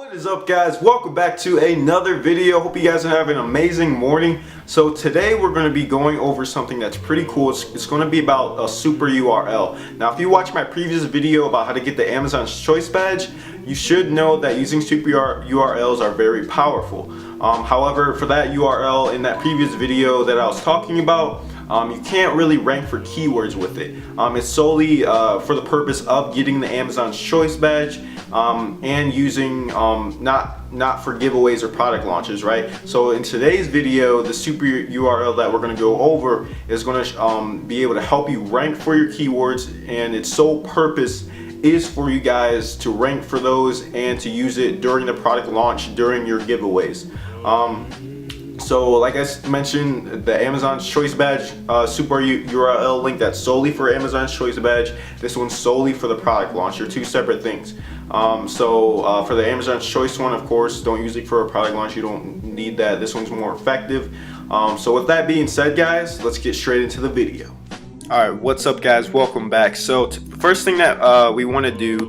What is up, guys? Welcome back to another video. Hope you guys are having an amazing morning. So today we're going to be going over something that's pretty cool. It's going to be about a super URL. Now if you watched my previous video about how to get the Amazon's Choice badge, you should know that using super URLs are very powerful. However, for that URL in that previous video that I was talking about, you can't really rank for keywords with it. It's solely for the purpose of getting the Amazon's Choice badge and using not for giveaways or product launches, right? So in today's video, the super URL that we're going to go over is going to be able to help you rank for your keywords, and its sole purpose is for you guys to rank for those and to use it during the product launch, during your giveaways. So like I mentioned, the Amazon's Choice badge super URL link, that's solely for Amazon's Choice badge. This one's solely for the product launch. They're two separate things. For the Amazon's Choice one, of course, don't use it for a product launch. You don't need that. This one's more effective. So with that being said, guys, let's get straight into the video. Alright, what's up, guys? Welcome back. So the first thing that we want to do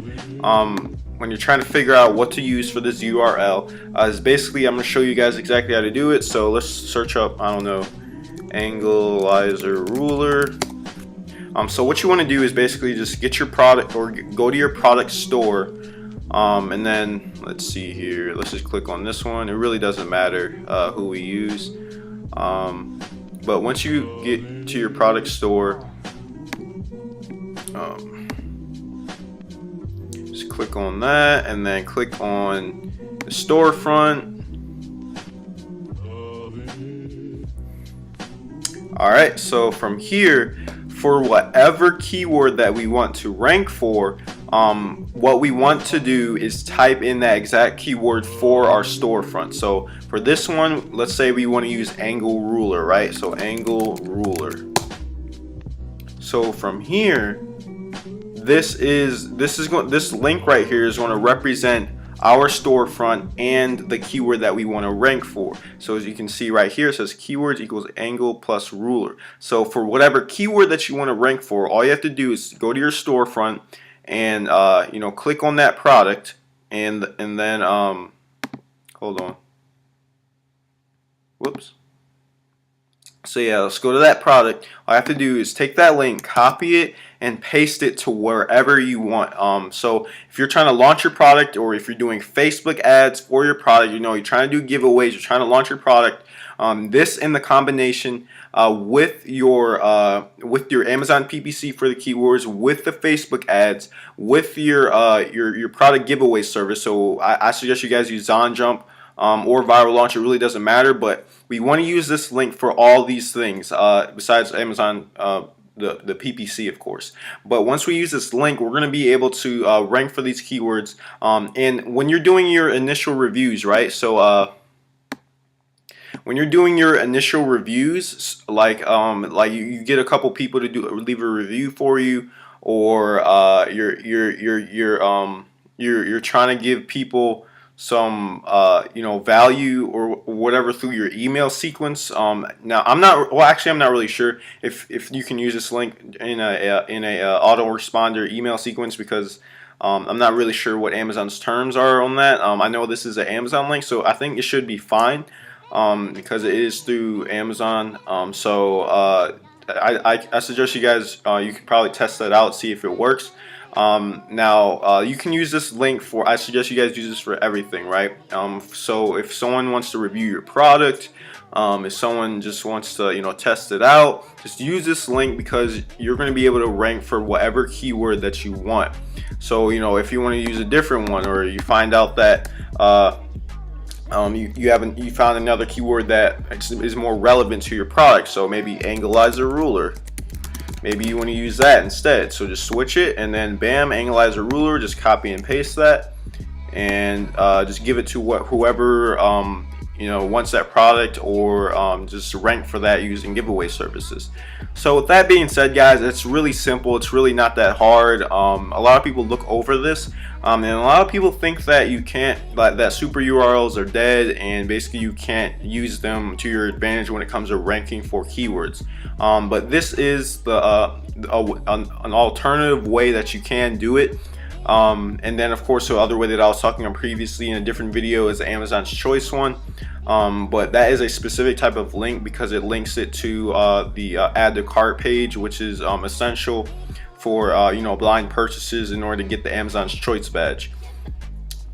when you're trying to figure out what to use for this URL is basically, I'm going to show you guys exactly how to do it. So let's search up, I don't know, Analyzer Ruler. So what you want to do is basically just get your product, or go to your product store, and then let's see here, let's just click on this one. It really doesn't matter who we use, but once you get to your product store, just click on that and then click on the storefront. Alright, so from here, for whatever keyword that we want to rank for, what we want to do is type in that exact keyword for our storefront. So for this one, let's say we want to use angle ruler, right? So angle ruler. So from here, this link right here is going to represent our storefront and the keyword that we want to rank for. So as you can see right here, it says keywords equals angle plus ruler. So for whatever keyword that you want to rank for, all you have to do is go to your storefront and click on that product, and then hold on, whoops. So yeah, let's go to that product. All I have to do is take that link, copy it, and paste it to wherever you want. So if you're trying to launch your product, or if you're doing Facebook ads for your product, you're trying to do giveaways, you're trying to launch your product, this in the combination with your Amazon PPC for the keywords, with the Facebook ads, with your product giveaway service. So I suggest you guys use ZonJump or Viral Launch. It really doesn't matter, but we want to use this link for all these things besides Amazon, the PPC, of course. But once we use this link, we're going to be able to rank for these keywords. And when you're doing your initial reviews, right? So when you're doing your initial reviews, like you get a couple people to leave a review for you, or you're trying to give people some value or whatever through your email sequence. Now I'm not really sure if you can use this link in a autoresponder email sequence, because I'm not really sure what Amazon's terms are on that. I know this is an Amazon link, so I think it should be fine, because it is through Amazon. I suggest you guys, you can probably test that out, see if it works. Now you can use this link for, I suggest you guys use this for everything, right? So if someone wants to review your product, if someone just wants to test it out, just use this link, because you're going to be able to rank for whatever keyword that you want. So if you want to use a different one, or you find out that you found another keyword that is more relevant to your product, so maybe Analyzer Ruler, maybe you want to use that instead. So just switch it, and then bam, Analyzer Ruler, just copy and paste that, and just give it to whoever wants that product, or just rank for that using giveaway services. So with that being said, guys, it's really simple. It's really not that hard. A lot of people look over this, and a lot of people think that you can't, that super URLs are dead, and basically you can't use them to your advantage when it comes to ranking for keywords. But this is an alternative way that you can do it. And then of course the other way that I was talking about previously in a different video is the Amazon's Choice one. But that is a specific type of link because it links it to the add to cart page, which is essential for blind purchases in order to get the Amazon's Choice badge.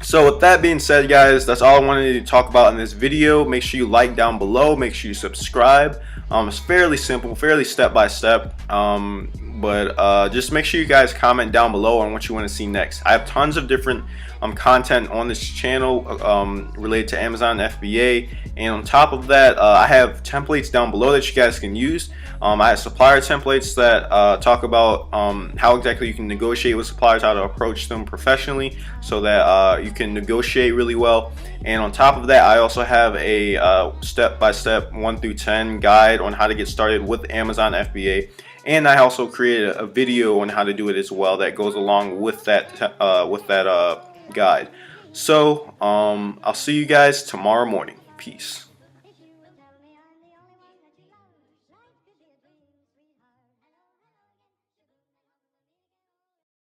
So with that being said, guys, that's all I wanted to talk about in this video. Make sure you like down below, make sure you subscribe. It's fairly simple, fairly step by step, but just make sure you guys comment down below on what you want to see next. I have tons of different content on this channel related to Amazon FBA, and on top of that I have templates down below that you guys can use. I have supplier templates that talk about how exactly you can negotiate with suppliers, how to approach them professionally so that you can negotiate really well. And on top of that, I also have a step-by-step 1 through 10 guide on how to get started with Amazon FBA. And I also created a video on how to do it as well that goes along with that guide. So I'll see you guys tomorrow morning. Peace.